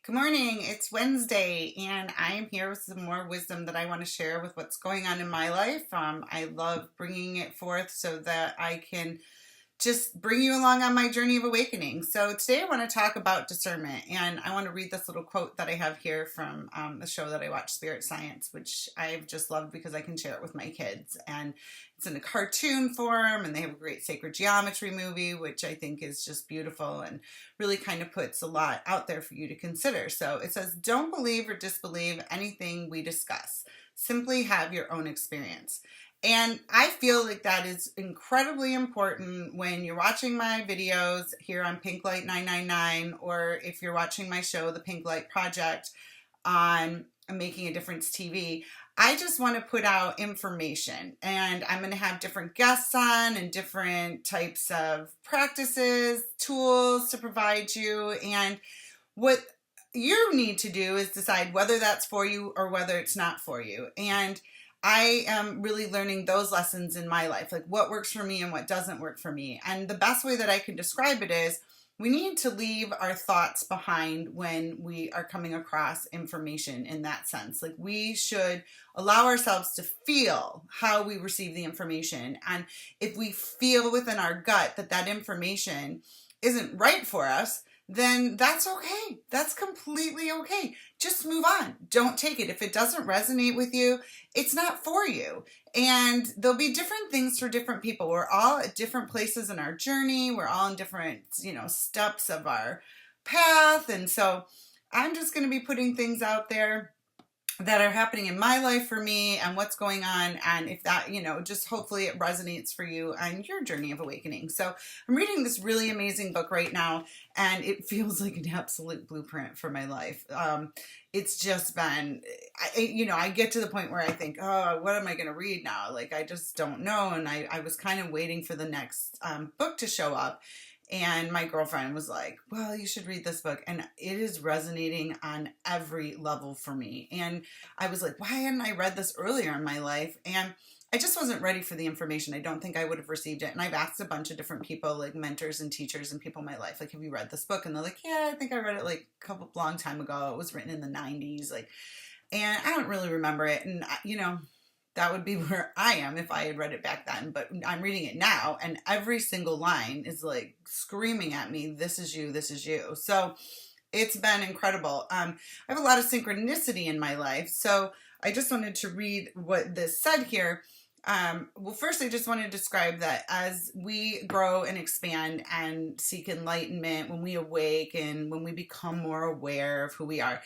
Good morning. It's Wednesday, and I am here with some more wisdom that I want to share with what's going on in my life. I love bringing it forth so that I can just bring you along on my journey of awakening. So today I want to talk about discernment, and I want to read this little quote that I have here from the show that I watch, Spirit Science, which I've just loved because I can share it with my kids. And it's in a cartoon form, and they have a great sacred geometry movie, which I think is just beautiful and really kind of puts a lot out there for you to consider. So it says, "Don't believe or disbelieve anything we discuss. Simply have your own experience." And I feel like that is incredibly important when you're watching my videos here on Pink Light 999, or if you're watching my show, The Pink Light Project, on Making a Difference TV. I just want to put out information, and I'm going to have different guests on and different types of practices, tools to provide you. And what you need to do is decide whether that's for you or whether it's not for you. And I am really learning those lessons in my life, like what works for me and what doesn't work for me. And the best way that I can describe it is we need to leave our thoughts behind when we are coming across information in that sense. Like we should allow ourselves to feel how we receive the information. And if we feel within our gut that that information isn't right for us, then that's okay. That's completely okay. Just move on. Don't take it. If it doesn't resonate with you, it's not for you. And there'll be different things for different people. We're all at different places in our journey. We're all in different, steps of our path. And so I'm just going to be putting things out there that are happening in my life for me and what's going on. And if that, just hopefully it resonates for you on your journey of awakening. So I'm reading this really amazing book right now, and it feels like an absolute blueprint for my life. It's just been, I get to the point where I think, oh, what am I going to read now? Like, I just don't know. And I was kind of waiting for the next book to show up. And my girlfriend was like, well, you should read this book. And it is resonating on every level for me. And I was like, why hadn't I read this earlier in my life? And I just wasn't ready for the information. I don't think I would have received it. And I've asked a bunch of different people, like mentors and teachers and people in my life, like, have you read this book? And they're like, yeah, I think I read it like long time ago. It was written in the 90s. And I don't really remember it. And, that would be where I am if I had read it back then. But I'm reading it now, and every single line is like screaming at me, this is you, this is you. So it's been incredible. I have a lot of synchronicity in my life. So I just wanted to read what this said here. Well, first, I just want to describe that as we grow and expand and seek enlightenment, when we awaken, when we become more aware of who we are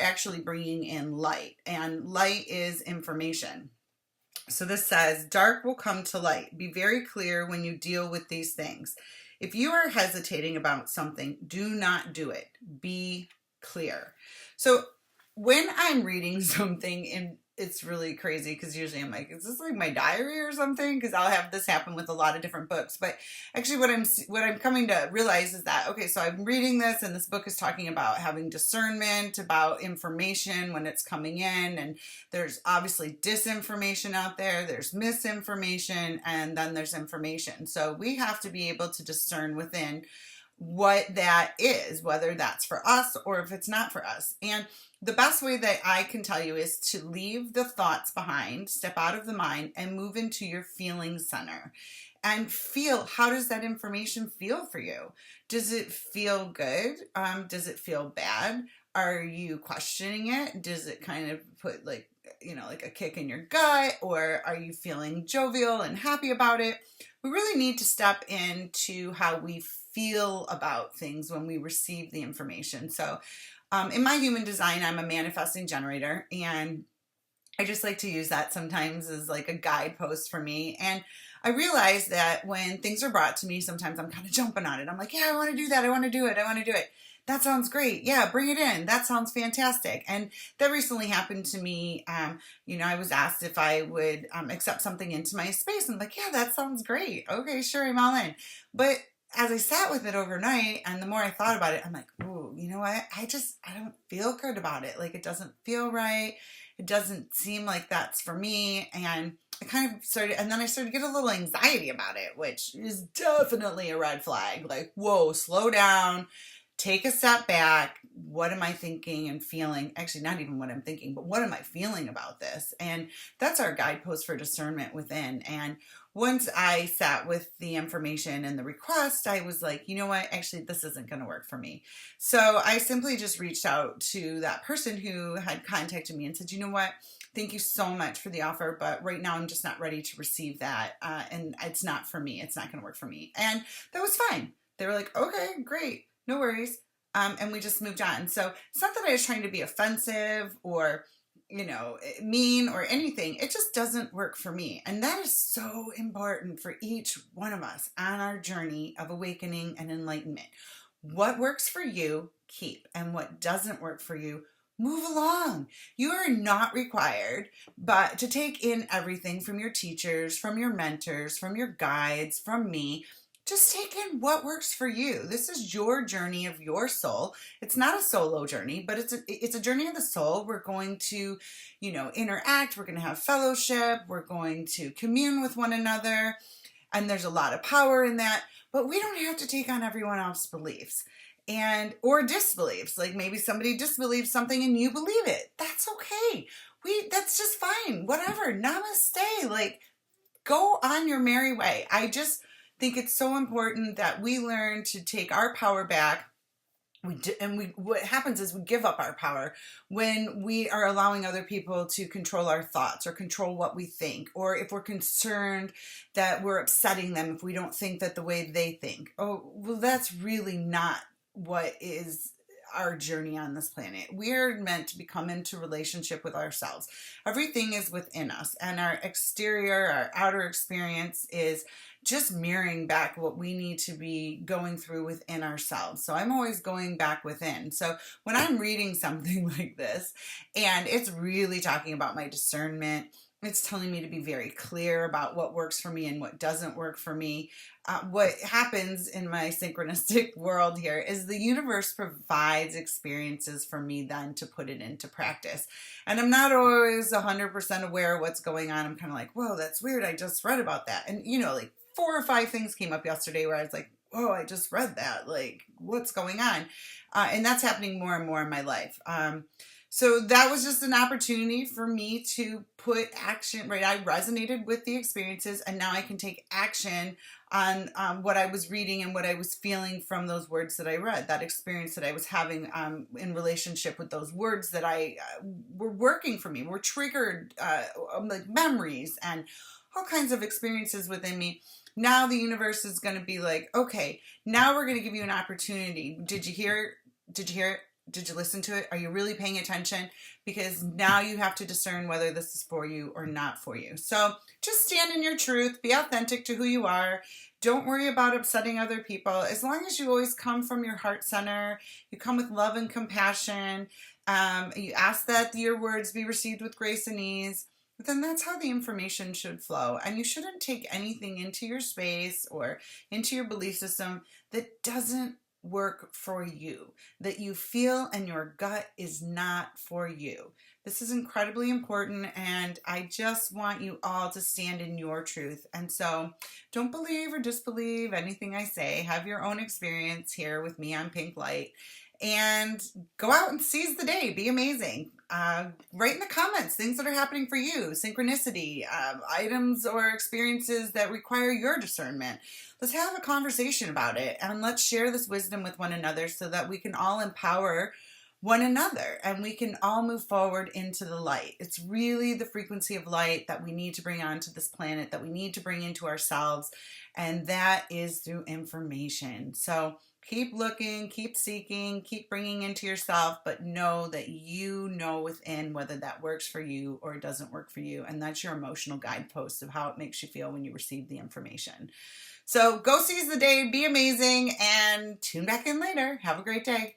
actually bringing in light, and light is information. So this says, dark will come to light. Be very clear when you deal with these things. If you are hesitating about something, do not do it. Be clear. So when I'm reading something, and it's really crazy because usually I'm like, is this like my diary or something? Because I'll have this happen with a lot of different books. But actually what I'm coming to realize is that, okay, so I'm reading this, and this book is talking about having discernment, about information when it's coming in. And there's obviously disinformation out there, there's misinformation, and then there's information. So we have to be able to discern within what that is, whether that's for us or if it's not for us. And the best way that I can tell you is to leave the thoughts behind, step out of the mind, and move into your feeling center and feel, how does that information feel for you? Does it feel good? Does it feel bad? Are you questioning it? Does it kind of put like a kick in your gut, or are you feeling jovial and happy about it? We really need to step into how we feel about things when we receive the information. So in my human design, I'm a manifesting generator, and I just like to use that sometimes as like a guidepost for me. And I realize that when things are brought to me, sometimes I'm kind of jumping on it. I'm like, yeah, I want to do that. I want to do it. I want to do it. That sounds great. Yeah, bring it in. That sounds fantastic. And that recently happened to me. I was asked if I would accept something into my space. And I'm like, yeah, that sounds great. Okay, sure, I'm all in. But as I sat with it overnight, and the more I thought about it, I'm like, ooh, you know what? I don't feel good about it. Like, it doesn't feel right. It doesn't seem like that's for me. And I kind of started to get a little anxiety about it, which is definitely a red flag. Like, whoa, slow down. take a step back. What am I thinking and feeling? Actually, not even what I'm thinking, but what am I feeling about this? And that's our guidepost for discernment within. And once I sat with the information and the request, I was like, you know what? Actually, this isn't going to work for me. So I simply just reached out to that person who had contacted me and said, you know what? Thank you so much for the offer, but right now I'm just not ready to receive that. And it's not for me. It's not going to work for me. And that was fine. They were like, okay, great. No worries. And we just moved on. So it's not that I was trying to be offensive or, mean or anything. It just doesn't work for me. And that is so important for each one of us on our journey of awakening and enlightenment. What works for you, keep. And what doesn't work for you, move along. You are not required but to take in everything from your teachers, from your mentors, from your guides, from me. Just take in what works for you. This is your journey of your soul. It's not a solo journey, but it's a journey of the soul. We're going to, interact. We're going to have fellowship. We're going to commune with one another. And there's a lot of power in that. But we don't have to take on everyone else's beliefs or disbeliefs. Like maybe somebody disbelieves something and you believe it. That's okay. That's just fine. Whatever. Namaste. Like, go on your merry way. I just think it's so important that we learn to take our power back. What happens is we give up our power when we are allowing other people to control our thoughts or control what we think, or if we're concerned that we're upsetting them if we don't think that the way they think. Oh, well, that's really not what is our journey on this planet. We're meant to come into relationship with ourselves. Everything is within us, and our exterior, our outer experience is just mirroring back what we need to be going through within ourselves. So I'm always going back within. So when I'm reading something like this, and it's really talking about my discernment, it's telling me to be very clear about what works for me and what doesn't work for me. What happens in my synchronistic world here is the universe provides experiences for me then to put it into practice. And I'm not always 100% aware of what's going on. I'm kind of like, whoa, that's weird. I just read about that. And, like 4 or 5 things came up yesterday where I was like, oh, I just read that. Like, what's going on? And that's happening more and more in my life. So that was just an opportunity for me to put action, right? I resonated with the experiences, and now I can take action on what I was reading and what I was feeling from those words that I read, that experience that I was having in relationship with those words that were working for me, were triggered like memories and all kinds of experiences within me. Now the universe is going to be like, okay, now we're going to give you an opportunity. Did you hear it? Did you hear it? Did you listen to it? Are you really paying attention? Because now you have to discern whether this is for you or not for you. So just stand in your truth. Be authentic to who you are. Don't worry about upsetting other people. As long as you always come from your heart center, you come with love and compassion. You ask that your words be received with grace and ease. But then that's how the information should flow. And you shouldn't take anything into your space or into your belief system that doesn't work for you, that you feel and your gut is not for you. This is incredibly important, and I just want you all to stand in your truth. And so don't believe or disbelieve anything I say. Have your own experience here with me on Pink Light, and go out and seize the day. Be amazing. Write in the comments things that are happening for you, synchronicity, items or experiences that require your discernment. Let's have a conversation about it, and let's share this wisdom with one another so that we can all empower one another and we can all move forward into the light. It's really the frequency of light that we need to bring onto this planet, that we need to bring into ourselves, and that is through information. So keep looking, keep seeking, keep bringing into yourself, but know that you know within whether that works for you or doesn't work for you. And that's your emotional guidepost of how it makes you feel when you receive the information. So go seize the day, be amazing, and tune back in later. Have a great day.